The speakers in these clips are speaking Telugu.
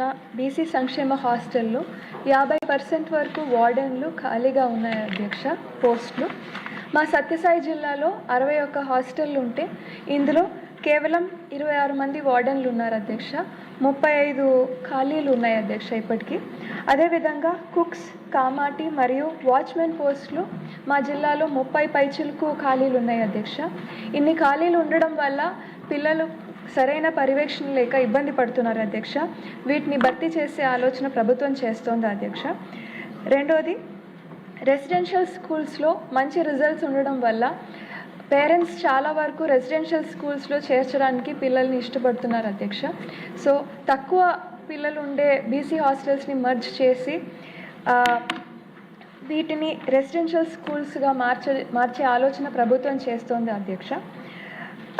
ఉన్న బీసీ సంక్షేమ హాస్టల్లో 50% వరకు వార్డెన్లు ఖాళీగా ఉన్నాయి అధ్యక్ష పోస్టులు. మా సత్యసాయి జిల్లాలో 61 హాస్టళ్ళు ఉంటే ఇందులో కేవలం 26 మంది వార్డెన్లు ఉన్నారు అధ్యక్ష. 35 ఖాళీలు ఉన్నాయి అధ్యక్ష ఇప్పటికీ. అదేవిధంగా కుక్స్, కామాటి మరియు వాచ్మెన్ పోస్టులు మా జిల్లాలో 30 పైచిలకు ఖాళీలు ఉన్నాయి అధ్యక్ష. ఇన్ని ఖాళీలు ఉండడం వల్ల పిల్లలు సరైన పర్యవేక్షణ లేక ఇబ్బంది పడుతున్నారు అధ్యక్ష. వీటిని భర్తీ చేసే ఆలోచన ప్రభుత్వం చేస్తోంది అధ్యక్ష. రెండోది, రెసిడెన్షియల్ స్కూల్స్లో మంచి రిజల్ట్స్ ఉండడం వల్ల పేరెంట్స్ చాలా వరకు రెసిడెన్షియల్ స్కూల్స్లో చేర్చడానికి పిల్లల్ని ఇష్టపడుతున్నారు అధ్యక్ష. సో తక్కువ పిల్లలు ఉండే బీసీ హాస్టల్స్ని మర్జ్ చేసి వీటిని రెసిడెన్షియల్ స్కూల్స్గా మార్చే ఆలోచన ప్రభుత్వం చేస్తోంది అధ్యక్ష.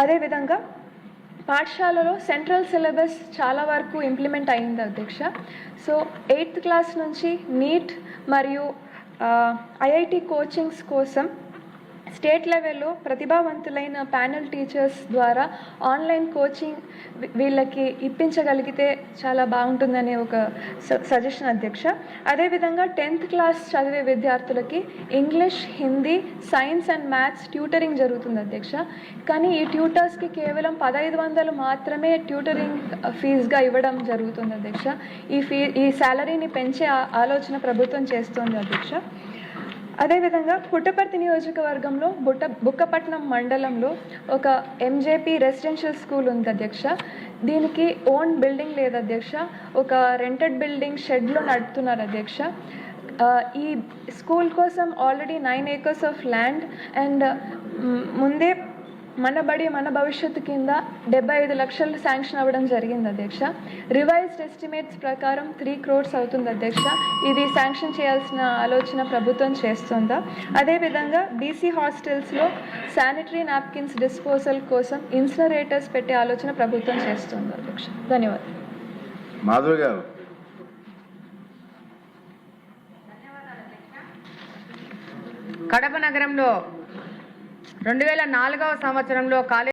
అదేవిధంగా పాఠశాలలో సెంట్రల్ సిలబస్ చాలా వరకు ఇంప్లిమెంట్ అయింది అధ్యక్ష. సో 8th క్లాస్ నుంచి నీట్ మరియు ఐఐటి కోచింగ్స్ కోసం స్టేట్ లెవెల్లో ప్రతిభావంతులైన ప్యానెల్ టీచర్స్ ద్వారా ఆన్లైన్ కోచింగ్ వీళ్ళకి ఇప్పించగలిగితే చాలా బాగుంటుందనే ఒక సజెషన్ అధ్యక్ష. అదేవిధంగా 10th క్లాస్ చదివే విద్యార్థులకి English, Hindi, science and maths tutoring జరుగుతుంది అధ్యక్ష. కానీ ఈ ట్యూటర్స్కి కేవలం 1500 మాత్రమే ట్యూటరింగ్ ఫీజుగా ఇవ్వడం జరుగుతుంది అధ్యక్ష. ఈ శాలరీని పెంచే ఆలోచన ప్రభుత్వం చేస్తోంది అధ్యక్ష. అదేవిధంగా పుట్టపర్తి నియోజకవర్గంలో బుక్కపట్నం మండలంలో ఒక ఎంజేపీ రెసిడెన్షియల్ స్కూల్ ఉంది అధ్యక్ష. దీనికి ఓన్ బిల్డింగ్ లేదు అధ్యక్ష. ఒక రెంటెడ్ బిల్డింగ్ షెడ్లో నడుపుతున్నారు అధ్యక్ష. ఈ స్కూల్ కోసం already 9 acres of land and ముందే మన బడి మన భవిష్యత్తు కింద 75 లక్షలు శాంక్షన్ అవ్వడం జరిగింది అధ్యక్ష. రివైజ్డ్ ఎస్టిమేట్స్ ప్రకారం 3 crores అవుతుంది అధ్యక్ష. ఇది శాంక్షన్ చేయాల్సిన ఆలోచన ప్రభుత్వం చేస్తుందా? అదేవిధంగా బీసీ హాస్టల్స్లో శానిటరీ నాప్కిన్స్ డిస్పోజల్ కోసం ఇన్సినరేటర్స్ పెట్టే ఆలోచన ప్రభుత్వం చేస్తుంది అధ్యక్ష. ధన్యవాదాలు. మాధవ్ గారు. కడప నగరంలో 2004వ సంవత్సరంలో కాలేజీ